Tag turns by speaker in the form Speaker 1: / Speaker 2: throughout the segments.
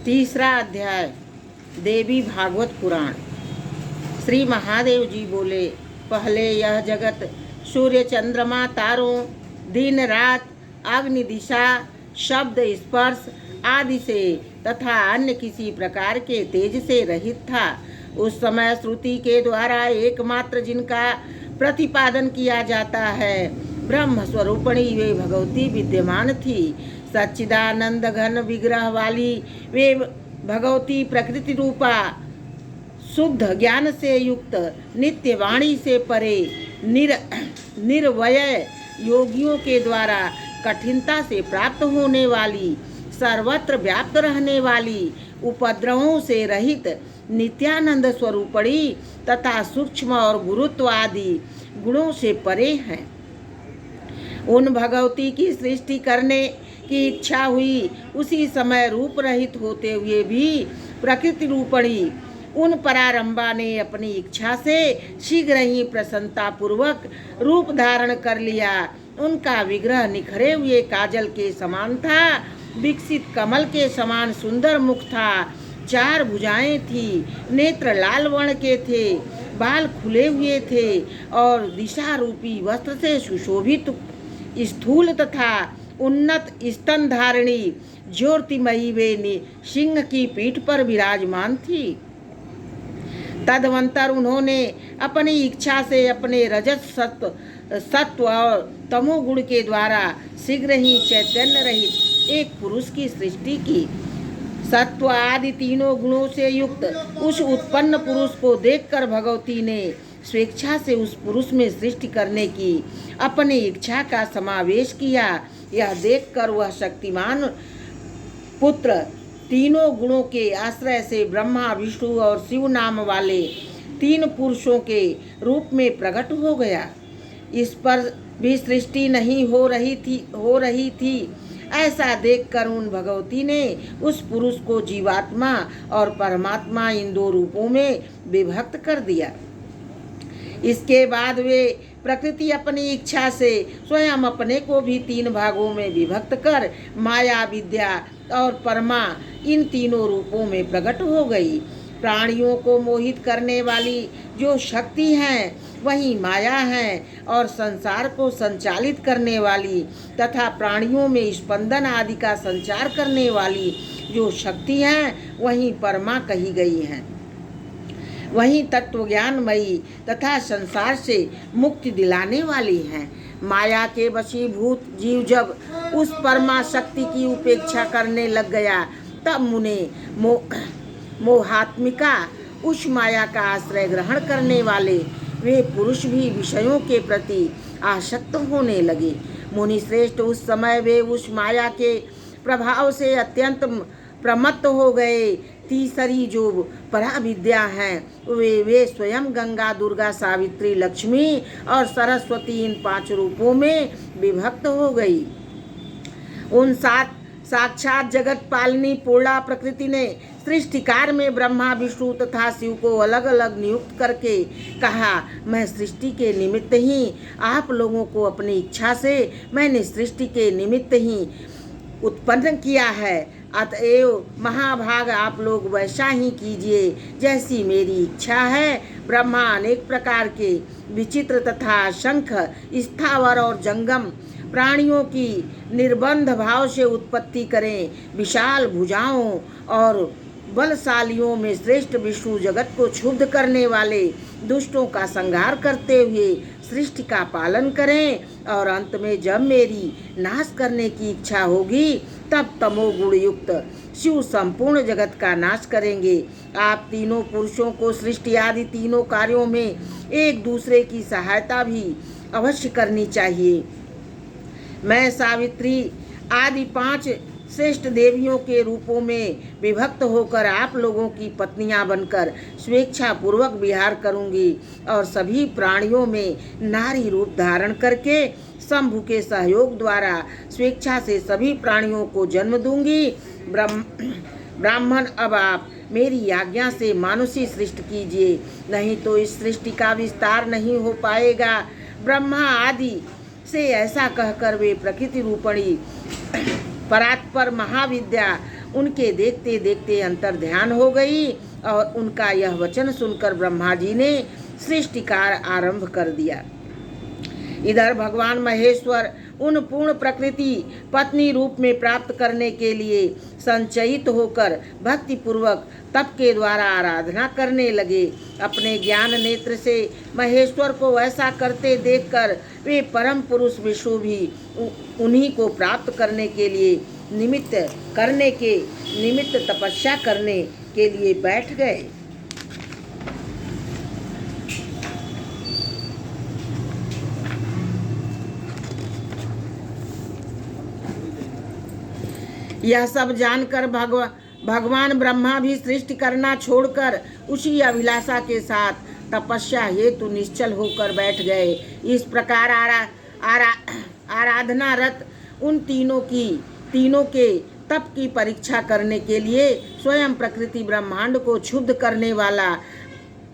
Speaker 1: तीसरा अध्याय देवी भागवत पुराण। श्री महादेव जी बोले, पहले यह जगत सूर्य चंद्रमा तारों दिन रात अग्नि दिशा शब्द स्पर्श आदि से तथा अन्य किसी प्रकार के तेज से रहित था। उस समय श्रुति के द्वारा एकमात्र जिनका प्रतिपादन किया जाता है ब्रह्म स्वरूपणी वे भगवती विद्यमान थी। सच्चिदानंद घन विग्रह वाली वे भगवती प्रकृति रूपा शुद्ध ज्ञान से युक्त नित्य वाणी से परे निर्वय योगियों के द्वारा कठिनता से प्राप्त होने वाली सर्वत्र व्याप्त रहने वाली उपद्रवों से रहित नित्यानंद स्वरूपणी तथा सूक्ष्म और गुरुत्व आदि गुणों से परे हैं। उन भगवती की सृष्टि करने की इच्छा हुई उसी समय रूप रहित होते हुए भी प्रकृति रूपणी उन परारंभा ने अपनी इच्छा से शीघ्र ही प्रसन्नता पूर्वक रूप धारण कर लिया। उनका विग्रह निखरे हुए काजल के समान था, विकसित कमल के समान सुंदर मुख था, चार भुजाएं थी, नेत्र लाल वर्ण के थे, बाल खुले हुए थे और दिशा रूपी वस्त्र से सुशोभित स्थूल तथा उन्नत स्तन धारिणी ज्योतिमयी वे सिंह की पीठ पर विराजमान थी। तदवंतर उन्होंने अपनी इच्छा से अपने रजत सत्व और तमोगुण के द्वारा शीघ्र ही चैतन्य रहित एक पुरुष की सृष्टि की। सत्व आदि तीनों गुणों से युक्त उस उत्पन्न पुरुष को देखकर भगवती ने स्वेच्छा से उस पुरुष में सृष्टि करने की अपनी इच्छा का समावेश किया। यह देखकर वह शक्तिमान पुत्र तीनों गुणों के आश्रय से ब्रह्मा विष्णु और शिव नाम वाले तीन पुरुषों के रूप में प्रकट हो गया। इस पर भी सृष्टि नहीं हो रही थी। ऐसा देखकर उन भगवती ने उस पुरुष को जीवात्मा और परमात्मा इन दो रूपों में विभक्त कर दिया। इसके बाद वे प्रकृति अपनी इच्छा से स्वयं अपने को भी तीन भागों में विभक्त कर माया विद्या और परमा इन तीनों रूपों में प्रकट हो गई। प्राणियों को मोहित करने वाली जो शक्ति हैं वही माया है और संसार को संचालित करने वाली तथा प्राणियों में स्पंदन आदि का संचार करने वाली जो शक्ति हैं वही परमा कही गई हैं। वही तत्व ज्ञानमयी तथा संसार से मुक्ति दिलाने वाली हैं। माया के वशीभूत जीव जब उस परमा शक्ति की उपेक्षा करने लग गया तब मुने मोहात्मिका उस माया का आश्रय ग्रहण करने वाले वे पुरुष भी विषयों के प्रति आसक्त होने लगे। मुनि श्रेष्ठ उस समय वे उस माया के प्रभाव से अत्यंत प्रमत्त हो गए। तीसरी जो पराविद्या हैं वे स्वयं गंगा दुर्गा सावित्री लक्ष्मी और सरस्वती इन पांच रूपों में विभक्त हो गई। उन साक्षात जगत पालनी पूर्णा प्रकृति ने सृष्टिकार में ब्रह्मा विष्णु तथा शिव को अलग अलग नियुक्त करके कहा, मैं सृष्टि के निमित्त ही आप लोगों को अपनी इच्छा से मैंने सृष्टि के निमित्त ही उत्पन्न किया है। अतएव महाभाग आप लोग वैसा ही कीजिए जैसी मेरी इच्छा है। ब्रह्मा अनेक प्रकार के विचित्र तथा शंख स्थावर और जंगम प्राणियों की निर्बंध भाव से उत्पत्ति करें। विशाल भुजाओं और बलशालियों में श्रेष्ठ विष्णु जगत को क्षुब्ध करने वाले दुष्टों का संहार करते हुए सृष्टि का पालन करें और अंत में जब मेरी नाश करने की इच्छा होगी तब तमोगुण युक्त शिव संपूर्ण जगत का नाश करेंगे। आप तीनों पुरुषों को सृष्टि आदि तीनों कार्यों में एक दूसरे की सहायता भी अवश्य करनी चाहिए। मैं सावित्री आदि पांच श्रेष्ठ देवियों के रूपों में विभक्त होकर आप लोगों की पत्नियां बनकर स्वेच्छा पूर्वक विहार करूंगी और सभी प्राणियों में नारी रूप धारण करके शंभु के सहयोग द्वारा स्वेच्छा से सभी प्राणियों को जन्म दूंगी। ब्राह्मण अब आप मेरी आज्ञा से मानुषी सृष्टि कीजिए, नहीं तो इस सृष्टि का विस्तार नहीं हो पाएगा। ब्रह्मा आदि से ऐसा कहकर वे प्रकृति रूपणी परात्पर महाविद्या उनके देखते देखते अंतर ध्यान हो गई और उनका यह वचन सुनकर ब्रह्मा जी ने सृष्टि कार्य आरंभ कर दिया। इधर भगवान महेश्वर उन पूर्ण प्रकृति पत्नी रूप में प्राप्त करने के लिए संचयित होकर भक्ति पूर्वक तप के द्वारा आराधना करने लगे। अपने ज्ञान नेत्र से महेश्वर को ऐसा करते देखकर वे परम पुरुष विष्णु भी उन्हीं को प्राप्त करने के लिए निमित्त तपस्या करने के लिए बैठ गए। यह सब जानकर भगवान ब्रह्मा भी सृष्टि करना छोड़कर उसी अभिलाषा के साथ तपस्या हेतु निश्चल होकर बैठ गए। इस प्रकार आराधना रत उन तीनों के तप की परीक्षा करने के लिए स्वयं प्रकृति ब्रह्मांड को क्षुब्ध करने वाला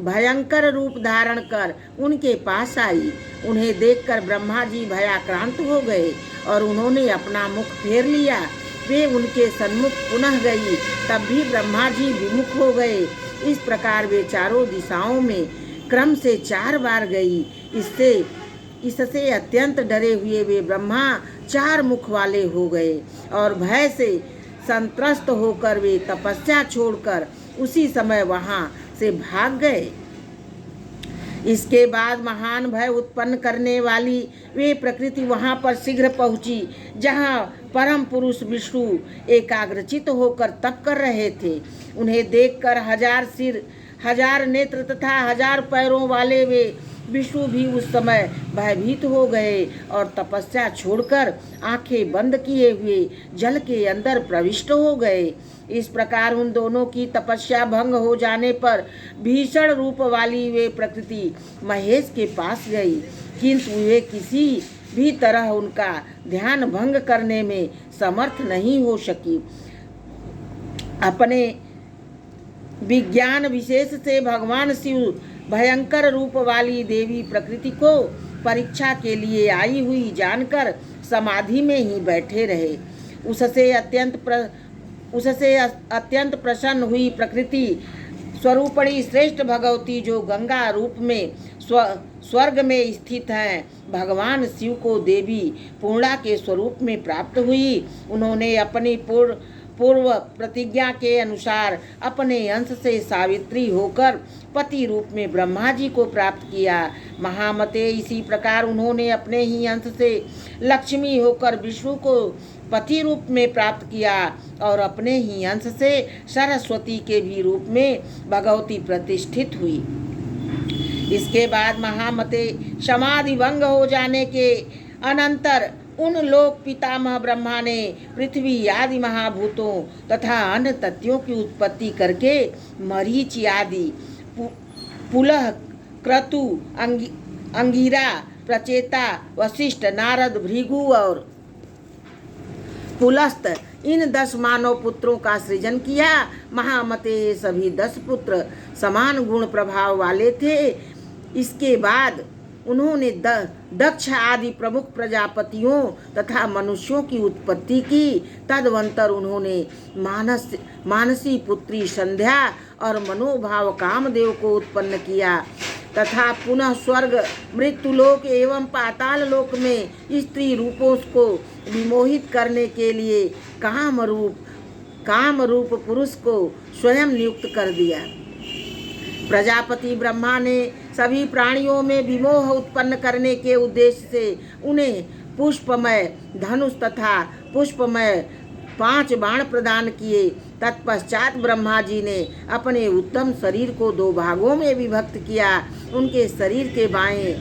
Speaker 1: भयंकर रूप धारण कर उनके पास आई। उन्हें देखकर ब्रह्मा जी भयाक्रांत हो गए और उन्होंने अपना मुख फेर लिया। वे उनके सन्मुख पुनः गई, तब भी ब्रह्मा जी विमुख हो गए। इस प्रकार वे चारों दिशाओं में क्रम से 4 बार गई। इससे अत्यंत डरे हुए वे ब्रह्मा 4 मुख वाले हो गए और भय से संत्रस्त होकर वे तपस्या छोड़कर उसी समय वहां से भाग गए। इसके बाद महान भय उत्पन्न करने वाली वे प्रकृति वहां पर शीघ्र पहुंची जहां परम पुरुष विष्णु एकाग्रचित होकर तप कर रहे थे। उन्हें देखकर 1000 सिर 1000 नेत्र तथा 1000 पैरों वाले वे विष्णु भी उस समय भयभीत हो गए और तपस्या छोड़कर आंखें बंद किए हुए जल के अंदर प्रविष्ट हो गए। इस प्रकार उन दोनों की तपस्या भंग हो जाने पर भीषण रूप वाली वे प्रकृति महेश के पास गई, किंतु वे किसी भी तरह उनका ध्यान भंग करने में समर्थ नहीं हो सकी। अपने विज्ञान विशेष से भगवान शिव भयंकर रूप वाली देवी प्रकृति को परीक्षा के लिए आई हुई जानकर समाधि में ही बैठे रहे। उससे अत्यंत प्रसन्न हुई प्रकृति स्वरूपणी श्रेष्ठ भगवती जो गंगा रूप में स्वर्ग में स्थित हैं, भगवान शिव को देवी पूर्णा के स्वरूप में प्राप्त हुई। उन्होंने अपनी पूर्व प्रतिज्ञा के अनुसार अपने अंश से सावित्री होकर पति रूप में ब्रह्मा जी को प्राप्त किया। महामते, इसी प्रकार उन्होंने अपने ही अंश से लक्ष्मी होकर विष्णु को पति रूप में प्राप्त किया और अपने ही अंश से सरस्वती के भी रूप में भगवती प्रतिष्ठित हुई। इसके बाद महामते, समाधि भंग हो जाने के अनंतर उन लोक पितामह ब्रह्मा ने पृथ्वी आदि महाभूतों तथा अन्य तत्वों की उत्पत्ति करके मरीच आदि पुलह क्रतु अंगिरा प्रचेता वशिष्ठ नारद भृगु और पुलस्त इन 10 मानव पुत्रों का सृजन किया। महामते, सभी 10 पुत्र समान गुण प्रभाव वाले थे। इसके बाद उन्होंने दक्ष आदि प्रमुख प्रजापतियों तथा मनुष्यों की उत्पत्ति की। तदवंतर उन्होंने मानसी पुत्री संध्या और मनोभाव कामदेव को उत्पन्न किया तथा पुनः स्वर्ग मृत्युलोक एवं पाताल लोक में स्त्री रूपों को विमोहित करने के लिए काम रूप पुरुष को स्वयं नियुक्त कर दिया। प्रजापति ब्रह्मा ने सभी प्राणियों में विमोह उत्पन्न करने के उद्देश्य से उन्हें पुष्पमय धनुष तथा पुष्पमय 5 बाण प्रदान किए। तत्पश्चात ब्रह्मा जी ने अपने उत्तम शरीर को 2 भागों में विभक्त किया। उनके शरीर के बाएं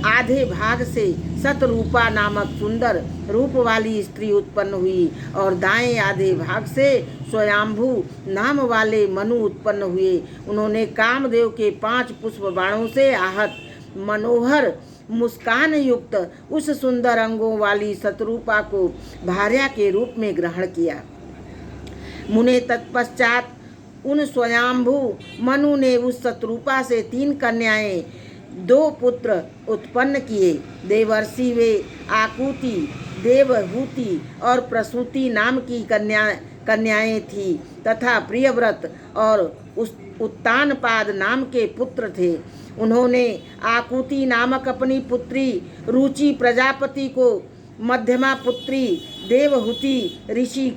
Speaker 1: आधे भाग से शतरूपा नामक सुंदर रूप वाली स्त्री उत्पन्न हुई और दाएं आधे भाग से स्वयंभू नाम वाले मनु उत्पन्न हुए। उन्होंने कामदेव के 5 पुष्प बाणों से आहत मनोहर मुस्कान युक्त उस सुंदर अंगों वाली शतरूपा को भार्या के रूप में ग्रहण किया। मुने तत्पश्चात उन स्वयंभू मनु ने उस शतरूपा से 3 कन्याएं 2 पुत्र उत्पन्न किए। देवर्षि वे आकुति, देवहूति और प्रसूति नाम की कन्याएं थी तथा प्रियव्रत और उत्तानपाद नाम के पुत्र थे। उन्होंने आकुति नामक अपनी पुत्री रुचि प्रजापति को, मध्यमा पुत्री देवहूति ऋषि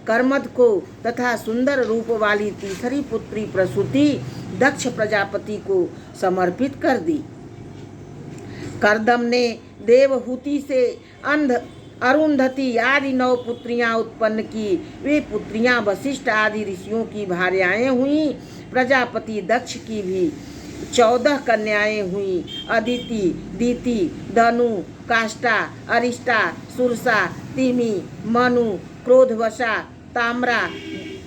Speaker 1: कर्मद को तथा सुंदर रूप वाली तीसरी पुत्री प्रसूति दक्ष प्रजापति को समर्पित कर दी। कर्दम ने देवहूति से अरुंधति आदि 9 पुत्रियां उत्पन्न की। वे पुत्रियां वशिष्ठ आदि ऋषियों की भार्याएं हुईं। प्रजापति दक्ष की भी 14 कन्याएं हुईं। अदिति, दीति, दनु, काष्टा, अरिष्टा, सुरसा, तिमि, मनु, क्रोधवशा, ताम्रा,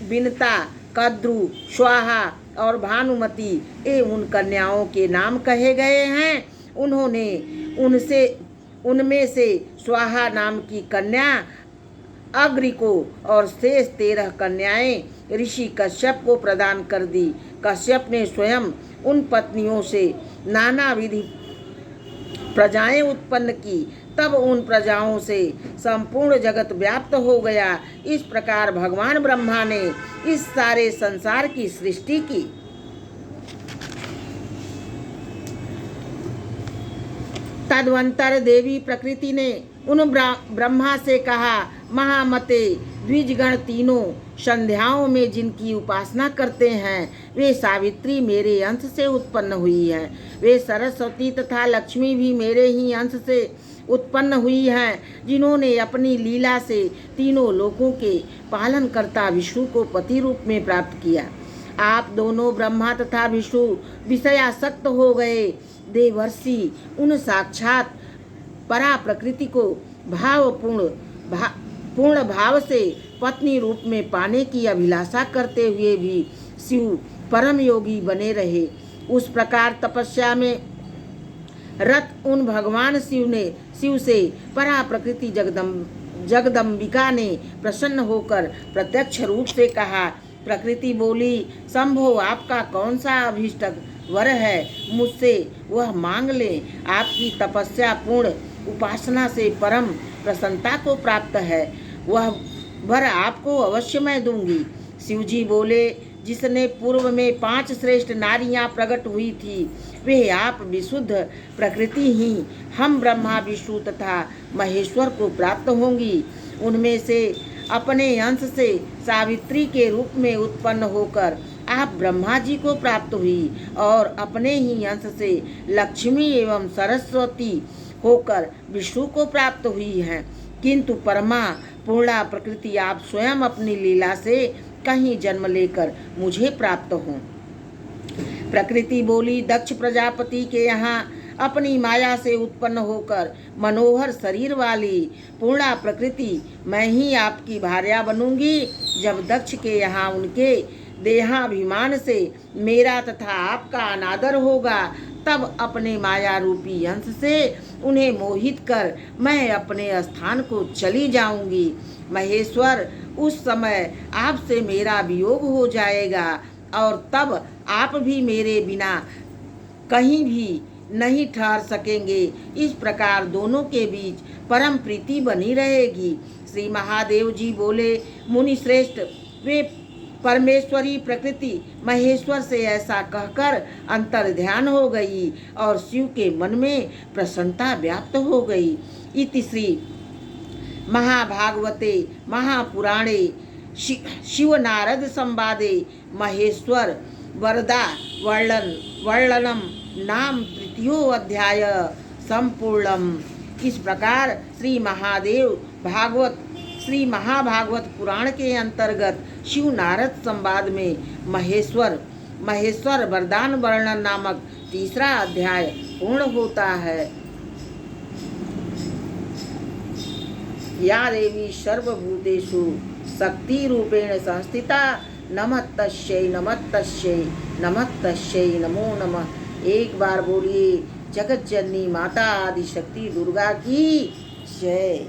Speaker 1: बिनता, कद्रु, स्वाहा और भानुमति ये उन कन्याओं के नाम कहे गए हैं। उन्होंने उनमें से स्वाहा नाम की कन्या अग्नि को और शेष 13 कन्याएं ऋषि कश्यप को प्रदान कर दी। कश्यप ने स्वयं उन पत्नियों से नाना विधि प्रजाएं उत्पन्न की। तब उन प्रजाओं से संपूर्ण जगत व्याप्त हो गया। इस प्रकार भगवान ब्रह्मा ने इस सारे संसार की सृष्टि की। तदवंतर देवी प्रकृति ने उन ब्रह्मा से कहा, महामते द्विजगण तीनों संध्याओं में जिनकी उपासना करते हैं वे सावित्री मेरे अंश से उत्पन्न हुई है। वे सरस्वती तथा लक्ष्मी भी मेरे ही अंश से उत्पन्न हुई हैं, जिन्होंने अपनी लीला से तीनों लोकों के पालन करता विष्णु को पति रूप में प्राप्त किया। आप दोनों ब्रह्मा तथा विष्णु विषयासक्त हो गए। देवर्षि उन साक्षात परा प्रकृति को पूर्ण भाव से पत्नी रूप में पाने की अभिलाषा करते हुए भी शिव परम योगी बने रहे। उस प्रकार तपस्या में रत उन भगवान शिव से परा प्रकृति जगदम्बिका ने प्रसन्न होकर प्रत्यक्ष रूप से कहा। प्रकृति बोली, शंभो आपका कौन सा अभीष्ट वर है, मुझसे वह मांग ले। आपकी तपस्या पूर्ण उपासना से परम प्रसन्नता को प्राप्त है, वह वर आपको अवश्य मैं दूंगी। शिवजी बोले, जिसने पूर्व में 5 श्रेष्ठ नारियां प्रकट हुई थी वे आप विशुद्ध प्रकृति ही हम ब्रह्मा विष्णु तथा महेश्वर को प्राप्त होंगी। उनमें से अपने अंश से सावित्री के रूप में उत्पन्न होकर आप ब्रह्मा जी को प्राप्त हुई और अपने ही अंश से लक्ष्मी एवं सरस्वती होकर विष्णु को प्राप्त हुई हैं। किंतु परमा पूर्णा प्रकृति आप स्वयं अपनी लीला से कहीं जन्म लेकर मुझे प्राप्त हों। प्रकृति बोली, दक्ष प्रजापति के यहाँ अपनी माया से उत्पन्न होकर मनोहर शरीर वाली पूर्णा प्रकृति मैं ही आपकी भार्या बनूंगी। जब दक्ष के यहाँ उनके देहाभिमान से मेरा तथा आपका अनादर होगा तब अपने माया रूपी अंश से उन्हें मोहित कर मैं अपने स्थान को चली जाऊंगी। महेश्वर, उस समय आपसे मेरा वियोग हो जाएगा और तब आप भी मेरे बिना कहीं भी नहीं ठहर सकेंगे। इस प्रकार दोनों के बीच परम प्रीति बनी रहेगी। श्री महादेव जी बोले, मुनि श्रेष्ठ, वे परमेश्वरी प्रकृति महेश्वर से ऐसा कहकर अंतर ध्यान हो गई और शिव के मन में प्रसन्नता व्याप्त हो गई। इति श्री महाभागवते महापुराणे शिव नारद संवादे महेश्वर वरदा वर्णनम नाम 3 अध्याय संपूर्णम। इस प्रकार श्री महाभागवत पुराण के अंतर्गत शिव नारद संवाद में महेश्वर वरदान वर्णन नामक 3 अध्याय पूर्ण होता है। या देवी सर्वभूतेषु शक्ति रूपेण संस्थिता नमस्तस्यै नमस्तस्यै नमस्तस्यै नमो नमः। एक बार बोलिए, जगत जननी माता आदि शक्ति दुर्गा की जय।